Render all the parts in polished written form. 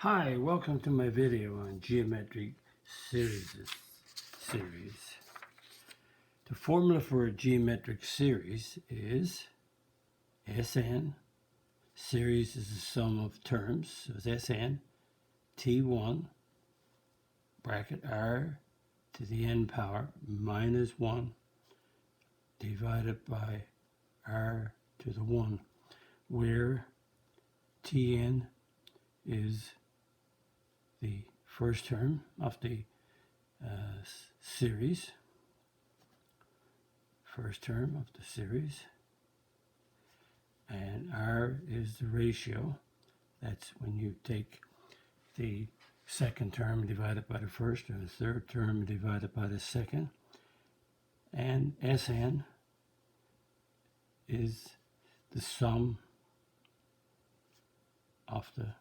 Hi, welcome to my video on geometric series. The formula for a geometric series is Sn. Series is the sum of terms, so it's Sn T1 bracket R to the n power minus 1 divided by R to the 1, where Tn is the first term of the series, and R is the ratio. That's when you take the second term and divide it by the first, or the third term and divide it by the second. And Sn is the sum of the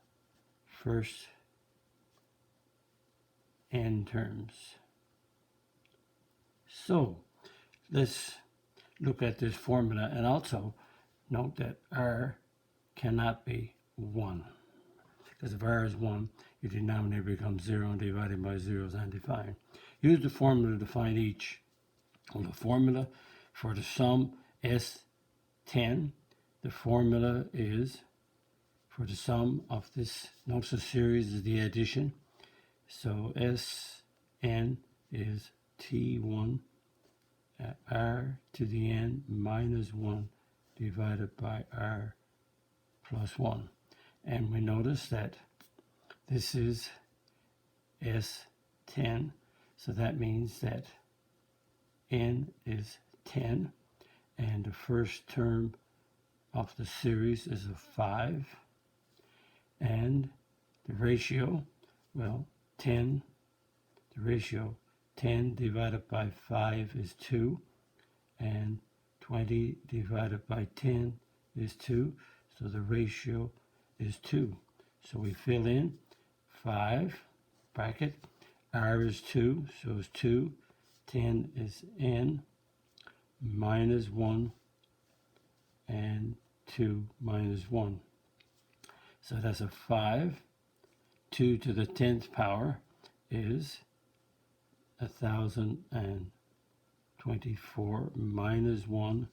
first n terms. So let's look at this formula, and also note that R cannot be 1, because if R is 1, your denominator becomes 0, and divided by 0 is undefined. Use the formula to find each. Well, the formula for the sum S10, the formula is for the sum of this, notice the series is the addition, so Sn is T1 R to the n minus 1 divided by R plus 1. And we notice that this is S10, so that means that n is 10, and the first term of the series is a 5, and the ratio, well, 10, the ratio 10 divided by 5 is 2, and 20 divided by 10 is 2, so the ratio is 2. So we fill in 5, bracket, R is 2, so it's 2, 10 is n, minus 1, and 2 minus 1. So that's a 5. 2 to the 10th power is 1024 minus 1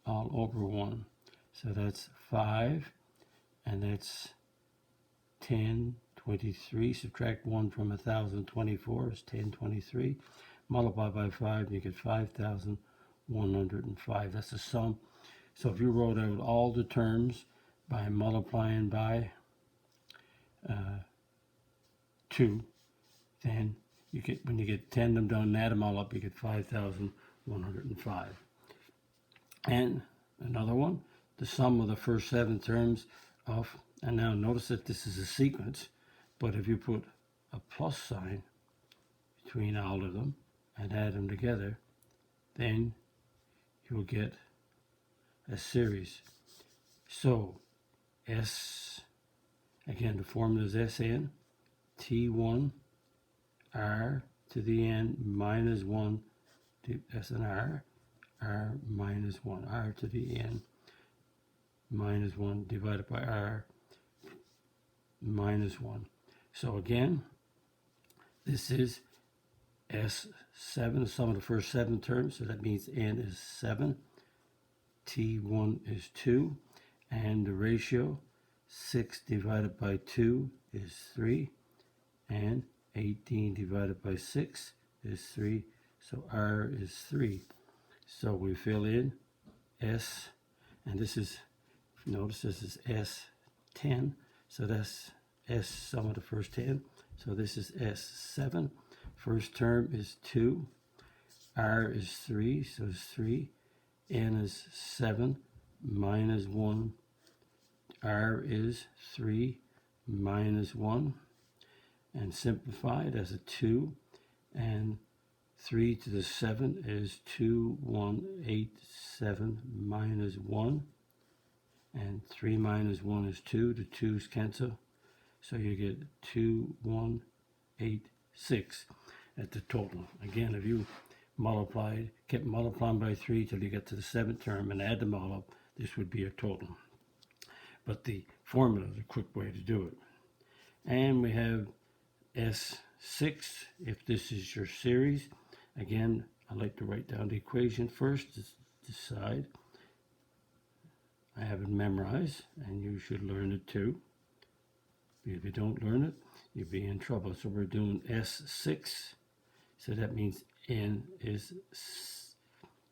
all over 1. So that's 5, and that's 1023. Subtract 1 from 1024 is 1023. Multiply by 5, you get 5,105. That's the sum. So if you wrote out all the terms by multiplying by 2, then you get, when you get 10 of them done and add them all up, you get 5,105. And another one, the sum of the first 7 terms of, and now notice that this is a sequence, but if you put a plus sign between all of them and add them together, then you'll get a series. So again, the formula is Sn T1 R to the n minus 1, that's an R minus 1, R to the n minus 1 divided by R minus 1. So again, this is S7, the sum of the first 7 terms, so that means n is 7, T1 is 2, and the ratio 6 divided by 2 is 3, and 18 divided by 6 is 3, so R is 3. So we fill in S, and this is, notice this is S10, so that's S sum of the first 10, so this is S7. First term is 2, R is 3, so it's 3, N is 7, minus 1, R is 3, minus 1, and simplified as a 2, and 3 to the 7 is 2187 minus 1, and 3 minus 1 is 2, the 2's cancel, so you get 2186 at the total. Again, if you kept multiplying by 3 till you get to the 7th term and add them all up, this would be a total. But the formula is a quick way to do it. And we have S6 if this is your series. Again, I like to write down the equation first to decide. I have it memorized, and you should learn it too. If you don't learn it, you'll be in trouble. So we're doing S6. So that means N is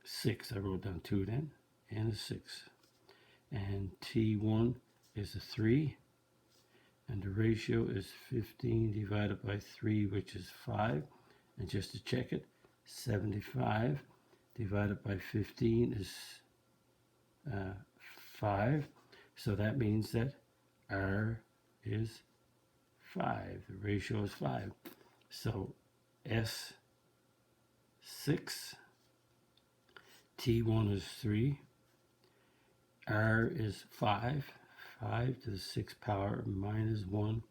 6. I wrote down 2 then. N is 6. And T1 is a 3. And the ratio is 15 divided by 3, which is 5. And just to check it, 75 divided by 15 is 5. So that means that R is 5. The ratio is 5. So S6, T1 is 3, R is 5, 5 to the 6th power minus 1,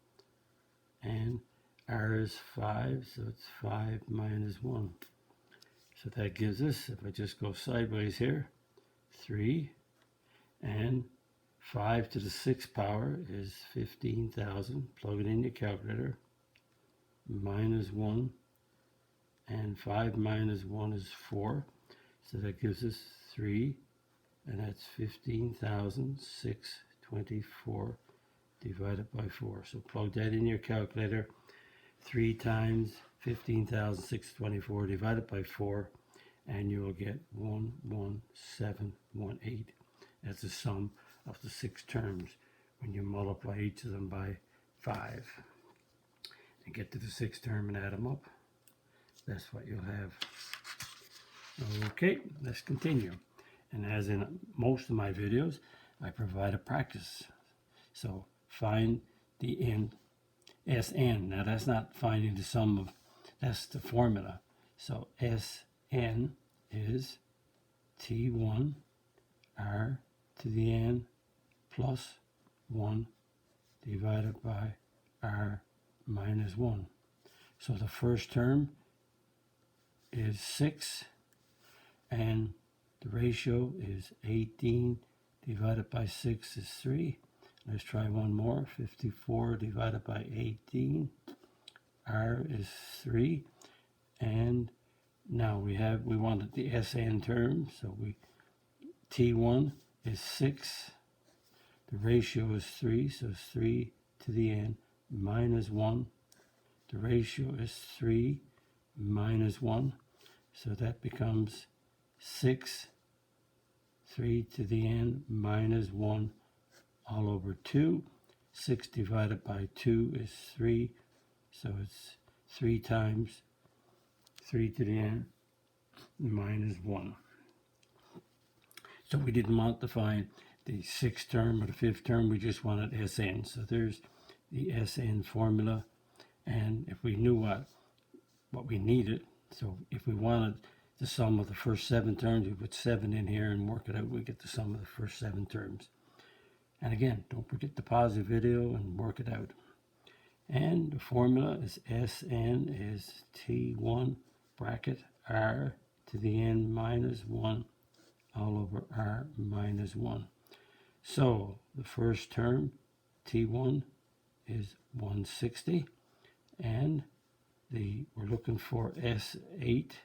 and R is 5, so it's 5 minus 1. So that gives us, if I just go sideways here, 3, and 5 to the 6th power is 15,000. Plug it in your calculator, minus 1, and 5 minus 1 is 4. So that gives us 3, and that's 15,624 divided by 4. So plug that in your calculator. 3 times 15,624 divided by 4, and you will get 11718. That's the sum of the 6 terms when you multiply each of them by 5 and get to the 6th term and add them up. That's what you'll have. Okay, let's continue. And as in most of my videos, I provide a practice. So find the N, Sn. Now that's not finding the sum of, that's the formula. So Sn is T1 R to the N plus 1 divided by R minus 1. So the first term is 6, and the ratio is 18 divided by 6 is 3. Let's try one more. 54 divided by 18. R is 3. And now we wanted the Sn term, so T1 is 6. The ratio is 3, so it's 3 to the N minus 1. The ratio is 3 minus 1, so that becomes 6, 3 to the N minus 1 all over 2. 6 divided by 2 is 3, so it's 3 times 3 to the N minus 1. So we didn't want to find the 6th term or the 5th term, we just wanted Sn. So there's the Sn formula, and if we knew what we needed, so if we wanted the sum of the first 7 terms, we put 7 in here and work it out, we get the sum of the first 7 terms. And again, don't forget to pause the video and work it out. And the formula is Sn is T1 bracket R to the N minus 1 all over R minus 1. So the first term, T1, is 160, and we're looking for S8,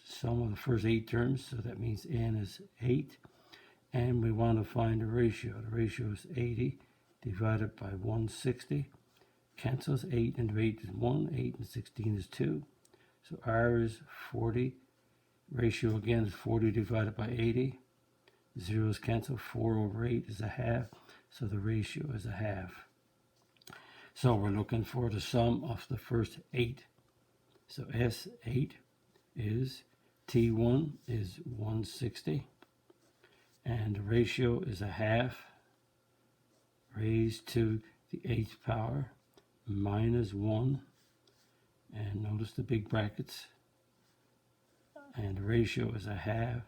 sum of the first 8 terms, so that means N is 8, and we want to find the ratio. The ratio is 80 divided by 160, cancels. 8 into 8 is 1, 8 and 16 is 2, so R is 40, ratio again is 40 divided by 80, zeros cancel, 4 over 8 is a half, so the ratio is a half. So we're looking for the sum of the first 8. So S8 is T1 is 160, and the ratio is a half raised to the 8th power minus 1, and notice the big brackets, and the ratio is a half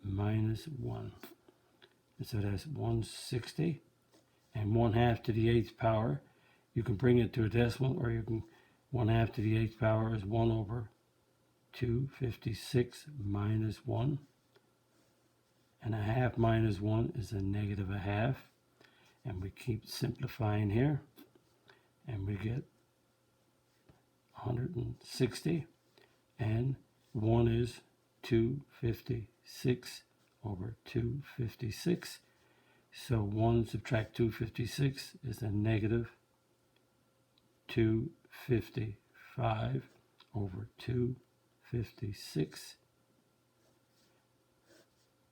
minus 1. And so that's 160, and 1/2 to the 8th power. You can bring it to a decimal, or you can 1/2 to the 8th power is 1 over 256 minus 1. And a half minus 1 is a negative a half. And we keep simplifying here. And we get 160, and 1 is 256 over 256. So 1 subtract 256 is a negative 255 over 256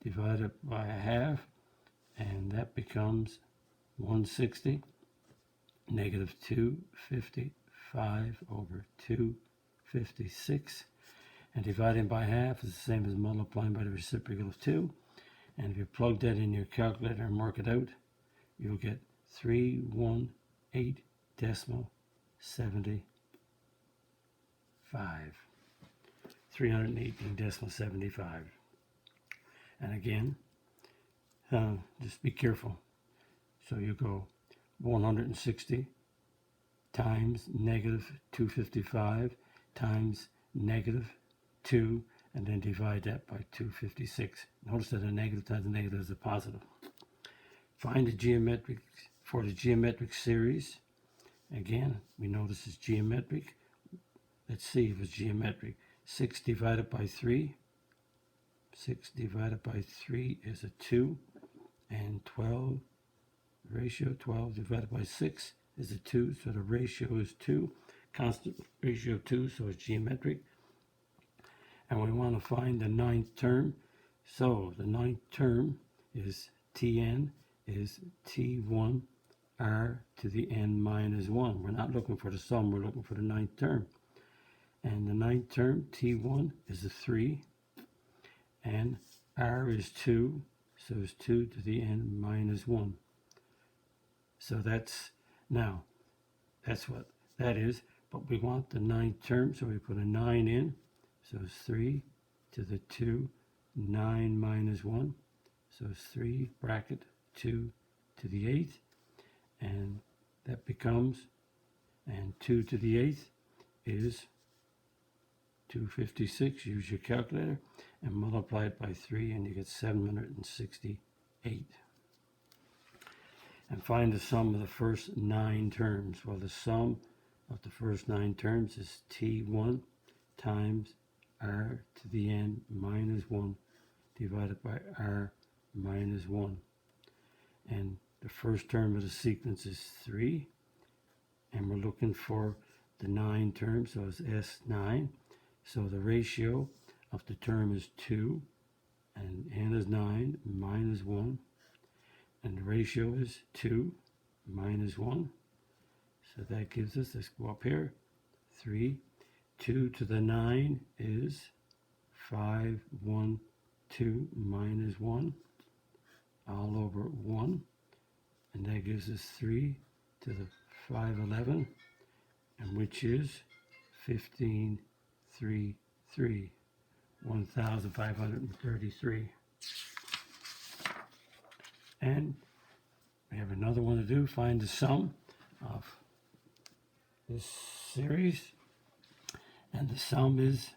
divided by a half, and that becomes 160. Negative 255 over 256. And dividing by half is the same as multiplying by the reciprocal of 2. And if you plug that in your calculator and work it out, you'll get 318.75. 318.75. And again, just be careful. So you go 160 times negative 255 times negative 2, and then divide that by 256. Notice that a negative times a negative is a positive. Find the geometric, for the geometric series. Again, we know this is geometric. Let's see if it's geometric. 6 divided by 3. 6 divided by 3 is a 2, and 12 ratio 12 divided by 6 is a 2, so the ratio is 2, constant ratio of 2, so it's geometric. And we want to find the ninth term. So the ninth term is Tn is T1 r to the n minus 1. We're not looking for the sum, we're looking for the ninth term. And the ninth term, T1, is a 3, and r is 2, so it's 2 to the n minus 1. So that's what that is, but we want the ninth term, so we put a 9 in, so it's 3 to the 2, 9 minus 1, so it's 3 bracket 2 to the 8th, and that becomes, and 2 to the 8th is 256. Use your calculator and multiply it by 3, and you get 768. And find the sum of the first 9 terms. Well, the sum of the first 9 terms is T1 times r to the n minus 1 divided by r minus 1. And the first term of the sequence is 3. And we're looking for the 9 terms, so it's S9. So the ratio of the term is 2, and n is 9 minus 1. And the ratio is 2 minus 1. So that gives us, let's go up here, 3. 2 to the 9 is 5, 1, 2 minus 1, all over 1. And that gives us 3 to the 511, and which is 1533, 1533. And we have another one to do, find the sum of this series. And the sum is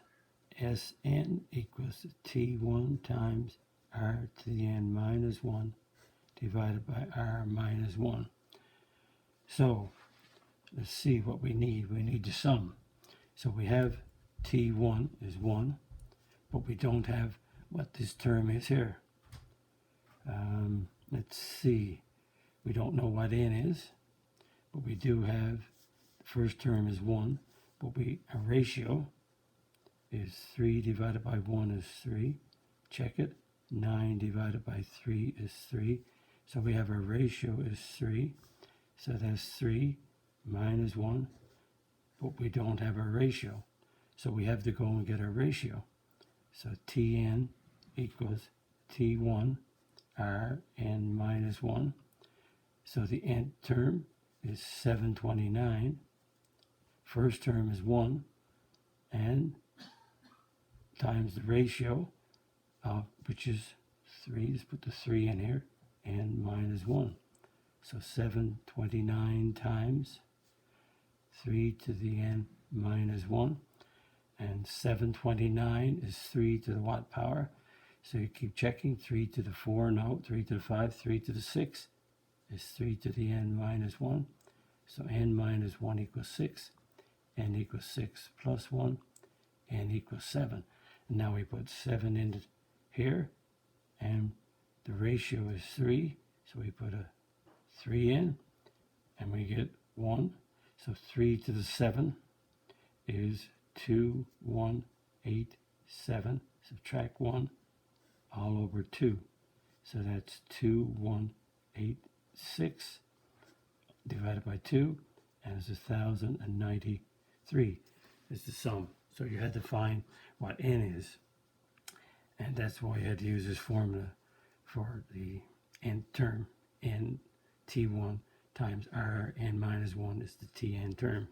Sn equals T1 times r to the n minus 1 divided by r minus 1. So let's see what we need. We need the sum. So we have T1 is 1, but we don't have what this term is here. Let's see. We don't know what n is, but we do have the first term is 1, but a ratio is 3 divided by 1 is 3. Check it. 9 divided by 3 is 3. So we have a ratio is 3. So that's 3 minus 1, but we don't have a ratio. So we have to go and get a ratio. So Tn equals T1 r n minus 1. So the nth term is 729. First term is 1, and times the ratio, which is 3. Let's put the 3 in here, and minus 1. So 729 times 3 to the n minus 1. And 729 is 3 to the what power? So you keep checking. 3 to the 4, no. 3 to the 5, 3 to the 6 is 3 to the n minus 1. So n minus 1 equals 6, n equals 6 plus 1, n equals 7. And now we put 7 in here, and the ratio is 3, so we put a 3 in, and we get 1. So 3 to the 7 is 2, 1, 8, 7. Subtract 1 all over 2. So that's 2, 1, 8, 6 divided by 2, and it's 1,093 is the sum. So you had to find what n is, and that's why you had to use this formula for the n term. N T1 times R n minus 1 is the Tn term.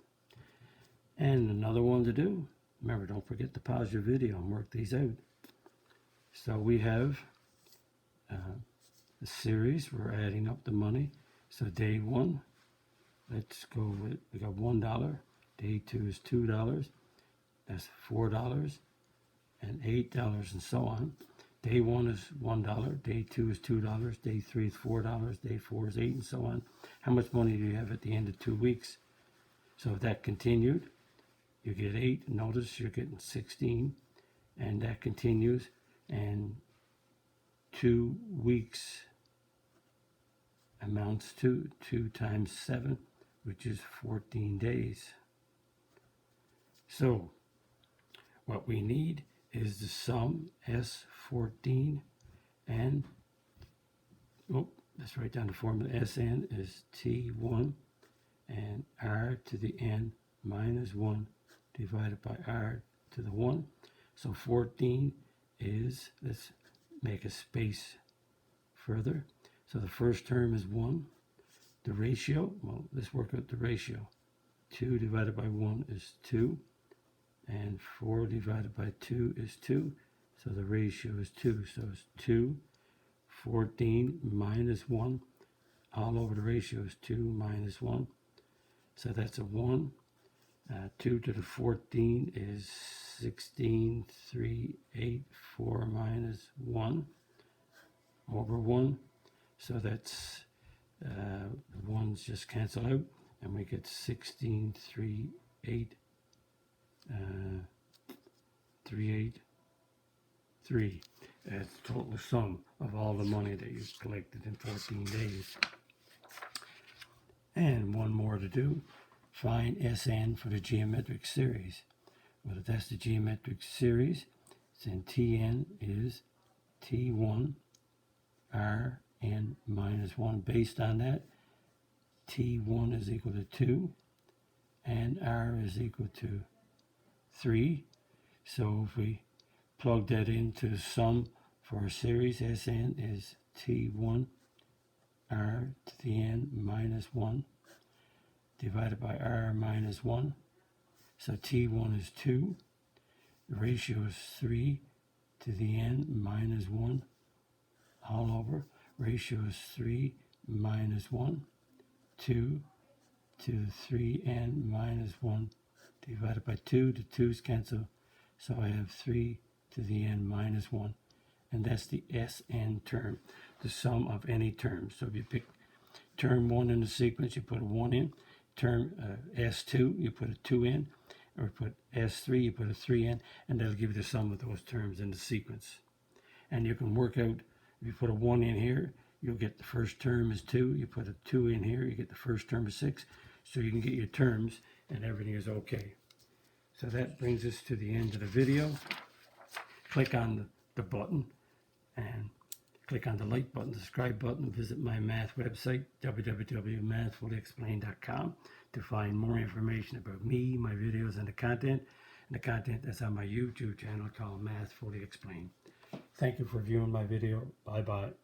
And another one to do, remember, don't forget to pause your video and work these out. So we have the series, we're adding up the money. So day 1, let's go with, we got $1. Day 2 is $2. That's $4 and $8 and so on. Day 1 is $1. Day 2 is $2. Day 3 is $4. Day 4 is $8 and so on. How much money do you have at the end of 2 weeks? So if that continued, you get 8. Notice you're getting 16, and that continues, and 2 weeks amounts to 2 times 7, which is 14 days. So what we need is the sum S14, and let's write down the formula. Sn is T1 and R to the n minus 1 divided by R to the 1. So 14 is, let's make a space further. So the first term is 1. The ratio, well, let's work out the ratio. 2 divided by 1 is 2. And 4 divided by 2 is 2. So the ratio is 2. So it's 2, 14 minus 1. All over the ratio is 2 minus 1. So that's a 1. 2 to the 14 is 16, 3, 8, 4 minus 1 over 1. So that's, the ones just cancel out, and we get 16, 3, 8, 383. That's the total sum of all the money that you've collected in 14 days. And one more to do. Find Sn for the geometric series. Well, if that's the geometric series, then Tn is T1 Rn minus 1. Based on that, T1 is equal to 2 and R is equal to 3. So if we plug that into the sum for a series, Sn is T1 R to the n minus 1 divided by R minus 1. So T1 is 2. The ratio is 3 to the n minus 1 all over. Ratio is 3 minus 1. 2 to the 3n minus 1 divided by 2. The 2's cancel. So I have 3 to the n minus 1. And that's the Sn term, the sum of any term. So if you pick term 1 in the sequence, you put a 1 in. Term S2, you put a 2 in. Or put S3, you put a 3 in. And that'll give you the sum of those terms in the sequence. And you can work out, if you put a 1 in here, you'll get the first term is 2. You put a 2 in here, you get the first term is 6. So you can get your terms, and everything is okay. So that brings us to the end of the video. Click on the button, and click on the like button, the subscribe button. Visit my math website, www.mathfullyexplained.com, to find more information about me, my videos, and the content that's on my YouTube channel called Math Fully Explained. Thank you for viewing my video. Bye-bye.